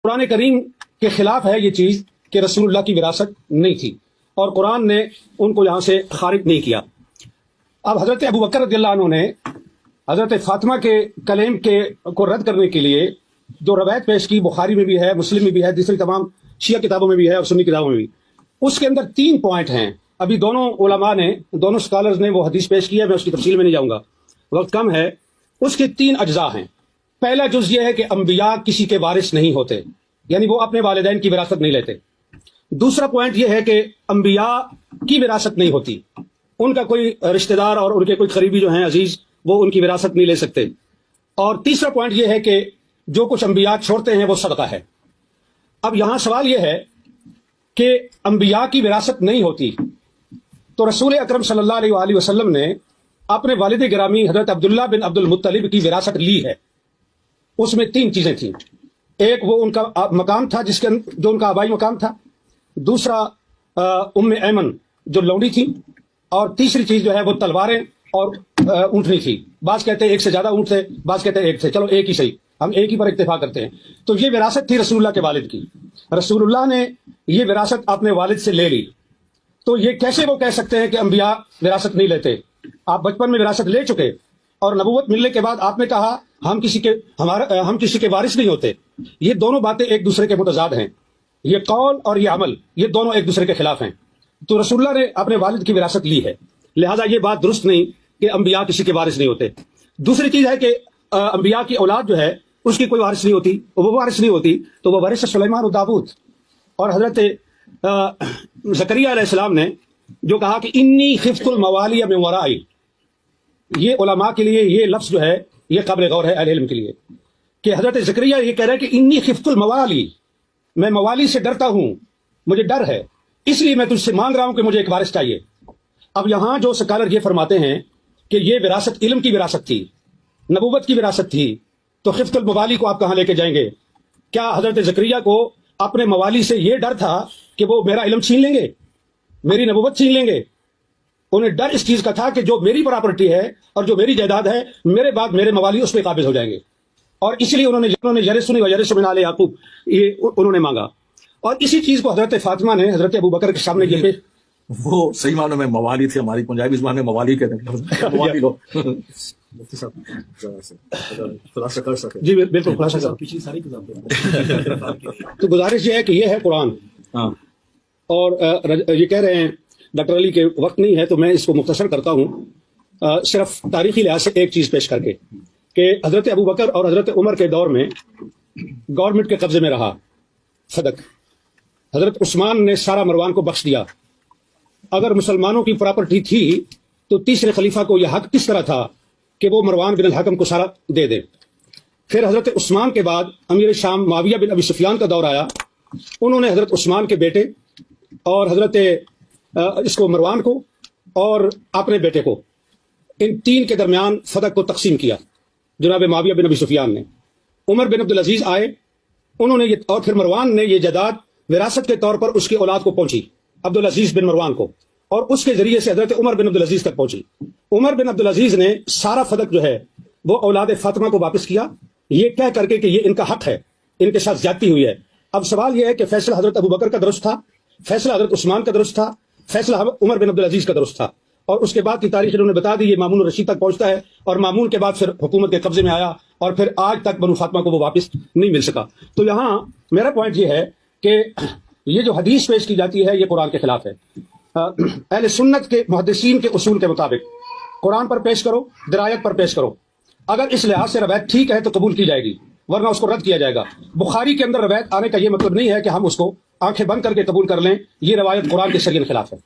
قرآن کریم کے خلاف ہے یہ چیز کہ رسول اللہ کی وراثت نہیں تھی، اور قرآن نے ان کو یہاں سے خارج نہیں کیا۔ اب حضرت ابو بکر رضی اللہ عنہ نے حضرت فاطمہ کے کلیم کو رد کرنے کے لیے جو روایت پیش کی، بخاری میں بھی ہے، مسلم میں بھی ہے، دوسری تمام شیعہ کتابوں میں بھی ہے اور سنی کتابوں میں بھی، اس کے اندر 3 پوائنٹ ہیں۔ ابھی دونوں علماء نے، دونوں اسکالرز نے وہ حدیث پیش کی ہے، میں اس کی تفصیل میں نہیں جاؤں گا، وقت کم ہے۔ اس کے 3 اجزاء ہیں۔ پہلا جز یہ ہے کہ انبیاء کسی کے وارث نہیں ہوتے، یعنی وہ اپنے والدین کی وراثت نہیں لیتے۔ دوسرا پوائنٹ یہ ہے کہ انبیاء کی وراثت نہیں ہوتی، ان کا کوئی رشتہ دار اور ان کے کوئی قریبی جو ہیں عزیز، وہ ان کی وراثت نہیں لے سکتے۔ اور تیسرا پوائنٹ یہ ہے کہ جو کچھ انبیاء چھوڑتے ہیں وہ صدقہ ہے۔ اب یہاں سوال یہ ہے کہ انبیاء کی وراثت نہیں ہوتی، تو رسول اکرم صلی اللہ علیہ وآلہ وسلم نے اپنے والد گرامی حضرت عبداللہ بن عبد المطلب کی وراثت لی ہے۔ اس میں 3 چیزیں تھیں۔ ایک وہ ان کا مقام تھا جو ان کا آبائی مقام تھا، دوسرا ام ایمن جو لونڈی تھی، اور تیسری چیز جو ہے وہ تلواریں اور اونٹنی تھی۔ بعض کہتے ہیں 1 سے زیادہ اونٹ تھے، بعض کہتے ہیں 1 تھے، چلو ایک ہی صحیح، ہم ایک ہی پر اتفاق کرتے ہیں۔ تو یہ وراثت تھی رسول اللہ کے والد کی، رسول اللہ نے یہ وراثت اپنے والد سے لے لی۔ تو یہ کیسے وہ کہہ سکتے ہیں کہ انبیاء وراثت نہیں لیتے؟ آپ بچپن میں وراثت لے چکے اور نبوت ملنے کے بعد آپ نے کہا ہم کسی کے وارث نہیں ہوتے۔ یہ دونوں باتیں ایک دوسرے کے متضاد ہیں، یہ قول اور یہ عمل، یہ دونوں ایک دوسرے کے خلاف ہیں۔ تو رسول اللہ نے اپنے والد کی وراثت لی ہے، لہذا یہ بات درست نہیں کہ انبیاء کسی کے وارث نہیں ہوتے۔ دوسری چیز ہے کہ انبیاء کی اولاد جو ہے اس کی کوئی وارث نہیں ہوتی، وہ وارث نہیں ہوتی، تو وہ وارث سلیمان و داؤد۔ اور حضرت زکریا علیہ السلام نے جو کہا کہ انی خفت الموالی من ورائی، یہ علماء کے لیے یہ لفظ جو ہے یہ قابل غور ہے اہل علم کے لیے، کہ حضرت زکریا یہ کہہ رہے ہیں کہ انی خفت الموالی، میں موالی سے ڈرتا ہوں، مجھے ڈر ہے، اس لیے میں تجھ سے مانگ رہا ہوں کہ مجھے ایک وارث چاہیے۔ اب یہاں جو سکالر یہ فرماتے ہیں کہ یہ وراثت علم کی وراثت تھی، نبوت کی وراثت تھی، تو خفت الموالی کو آپ کہاں لے کے جائیں گے؟ کیا حضرت زکریا کو اپنے موالی سے یہ ڈر تھا کہ وہ میرا علم چھین لیں گے، میری نبوت چھین لیں گے؟ انہیں ڈر اس چیز کا تھا کہ جو میری پراپرٹی ہے اور جو میری جائیداد ہے، میرے بعد میرے موالی اس پہ قابض ہو جائیں گے، اور اس لیے انہوں نے یرثنی و یرث من آل یعقوب یہ انہوں نے مانگا۔ اور اسی چیز کو حضرت فاطمہ نے حضرت ابو بکر کے سامنے یہ وہ صحیح معنوں میں موالی تھے، ہماری پنجابی زبان میں موالی کہتے ہیں، موالی لو۔ جی بالکل خلاصہ کر۔ تو گزارش یہ ہے کہ یہ ہے قرآن، اور یہ کہہ رہے ہیں ڈاکٹر علی کے وقت نہیں ہے تو میں اس کو مختصر کرتا ہوں، صرف تاریخی لحاظ سے ایک چیز پیش کر کے، کہ حضرت ابو بکر اور حضرت عمر کے دور میں گورنمنٹ کے قبضے میں رہا صدق۔ حضرت عثمان نے سارا مروان کو بخش دیا۔ اگر مسلمانوں کی پراپرٹی تھی تو تیسرے خلیفہ کو یہ حق کس طرح تھا کہ وہ مروان بن الحکم کو سارا دے دے؟ پھر حضرت عثمان کے بعد امیر شام معاویہ بن ابی سفیان کا دور آیا، انہوں نے حضرت عثمان کے بیٹے اور حضرت اس کو مروان کو اور اپنے بیٹے کو، ان 3 کے درمیان فتح کو تقسیم کیا جناب معاویہ بن ابی سفیان نے۔ عمر بن عبدالعزیز آئے، انہوں نے اور پھر مروان نے یہ جائیداد وراثت کے طور پر اس کی اولاد کو پہنچی، عبدالعزیز بن مروان کو، اور اس کے ذریعے سے حضرت عمر بن عبدالعزیز تک پہنچی۔ عمر بن عبدالعزیز نے سارا فتح جو ہے وہ اولاد فاطمہ کو واپس کیا، یہ کہہ کر کے کہ یہ ان کا حق ہے، ان کے ساتھ زیادتی ہوئی ہے۔ اب سوال یہ ہے کہ فیصلہ حضرت ابو بکر کا درست تھا، فیصلہ حضرت عثمان کا درست تھا، فیصلہ عمر بن عبدالعزیز کا درست تھا، اور اس کے بعد کی تاریخ انہوں نے بتا دی، یہ مامون الرشید تک پہنچتا ہے، اور مامون کے بعد پھر حکومت کے قبضے میں آیا، اور پھر آج تک بنو فاطمہ کو وہ واپس نہیں مل سکا۔ تو یہاں میرا پوائنٹ یہ ہے کہ یہ جو حدیث پیش کی جاتی ہے یہ قرآن کے خلاف ہے۔ اہل سنت کے محدثین کے اصول کے مطابق قرآن پر پیش کرو، درایت پر پیش کرو، اگر اس لحاظ سے روایت ٹھیک ہے تو قبول کی جائے گی، ورنہ اس کو رد کیا جائے گا۔ بخاری کے اندر روایت آنے کا یہ مطلب نہیں ہے کہ ہم اس کو آنکھیں بند کر کے قبول کر لیں، یہ روایت قرآن کے شریعت کے خلاف ہے۔